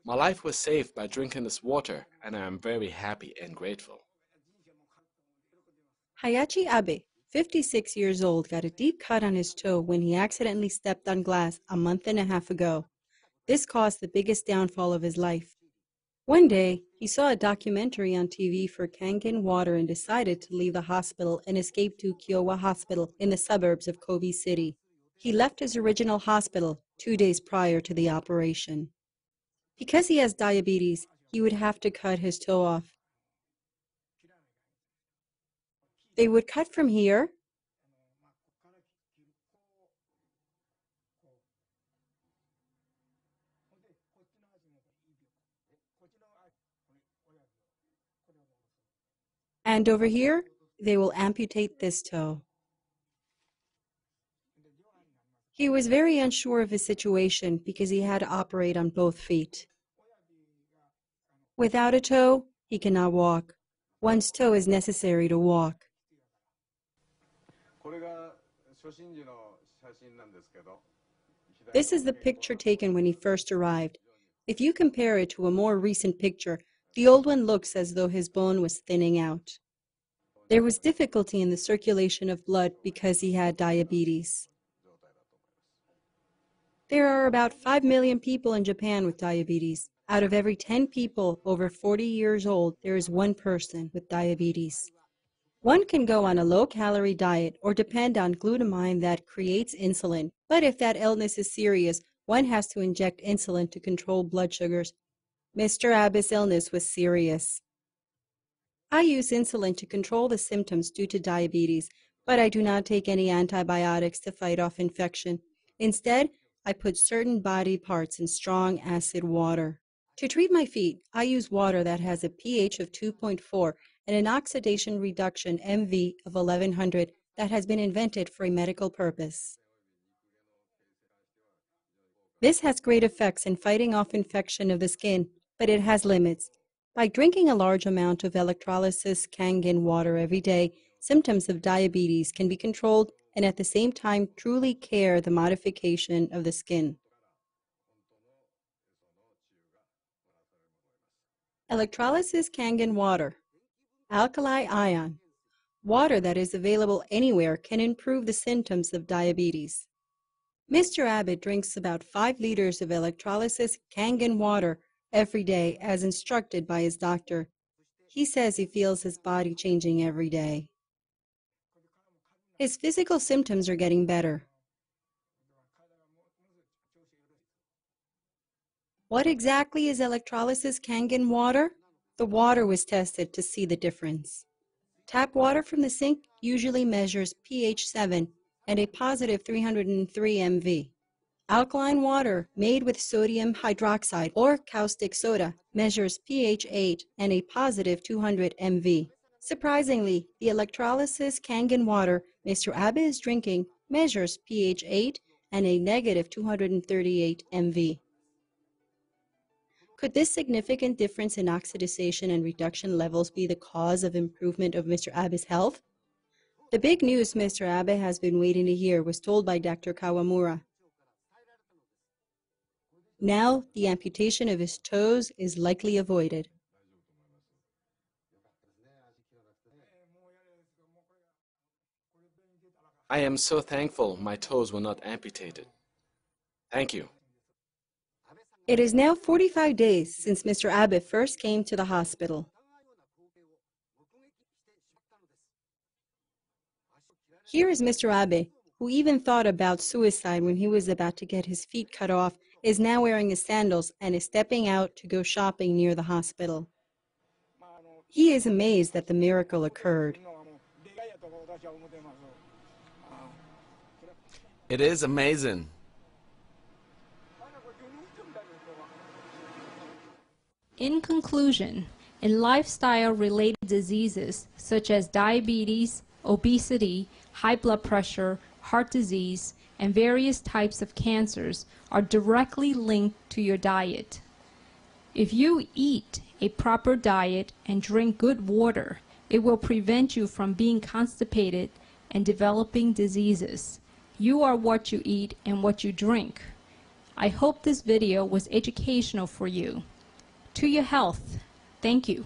My life was saved by drinking this water, and I am very happy and grateful. Hayachi Abe, 56 years old, got a deep cut on his toe when he accidentally stepped on glass a month and a half ago. This caused the biggest downfall of his life. One day, he saw a documentary on TV for Kangen Water and decided to leave the hospital and escape to Kiowa Hospital in the suburbs of Kobe City. He left his original hospital 2 days prior to the operation. Because he has diabetes, he would have to cut his toe off. They would cut from here, and over here, they will amputate this toe. He was very unsure of his situation because he had to operate on both feet. Without a toe, he cannot walk. One's toe is necessary to walk. This is the picture taken when he first arrived. If you compare it to a more recent picture, the old one looks as though his bone was thinning out. There was difficulty in the circulation of blood because he had diabetes. There are about 5 million people in Japan with diabetes. Out of every 10 people over 40 years old, there is one person with diabetes. One can go on a low-calorie diet or depend on glutamine that creates insulin. But if that illness is serious, one has to inject insulin to control blood sugars. Mr. Abe's illness was serious. I use insulin to control the symptoms due to diabetes, but I do not take any antibiotics to fight off infection. Instead, I put certain body parts in strong acid water. To treat my feet, I use water that has a pH of 2.4 and an oxidation reduction MV of 1100 that has been invented for a medical purpose. This has great effects in fighting off infection of the skin, but it has limits. By drinking a large amount of electrolysis Kangen water every day, symptoms of diabetes can be controlled and at the same time truly care the modification of the skin. Electrolysis Kangen water. Alkali ion. Water that is available anywhere can improve the symptoms of diabetes. Mr. Abbott drinks about 5 liters of electrolysis Kangen water every day as instructed by his doctor. He says he feels his body changing every day. His physical symptoms are getting better. What exactly is electrolysis Kangen water? The water was tested to see the difference. Tap water from the sink usually measures pH 7 and a positive 303 mV. Alkaline water made with sodium hydroxide or caustic soda measures pH 8 and a positive 200 mV. Surprisingly, the electrolysis Kangen water Mr. Abe is drinking measures pH 8 and a negative 238 mV. Could this significant difference in oxidation and reduction levels be the cause of improvement of Mr. Abe's health? The big news Mr. Abe has been waiting to hear was told by Dr. Kawamura. Now, the amputation of his toes is likely avoided. I am so thankful my toes were not amputated. Thank you. It is now 45 days since Mr. Abe first came to the hospital. Here is Mr. Abe, who even thought about suicide when he was about to get his feet cut off, is now wearing his sandals and is stepping out to go shopping near the hospital. He is amazed that the miracle occurred. It is amazing. In conclusion, in lifestyle-related diseases such as diabetes, obesity, high blood pressure, heart disease, and various types of cancers are directly linked to your diet. If you eat a proper diet and drink good water, it will prevent you from being constipated and developing diseases. You are what you eat and what you drink. I hope this video was educational for you. to your health. Thank you.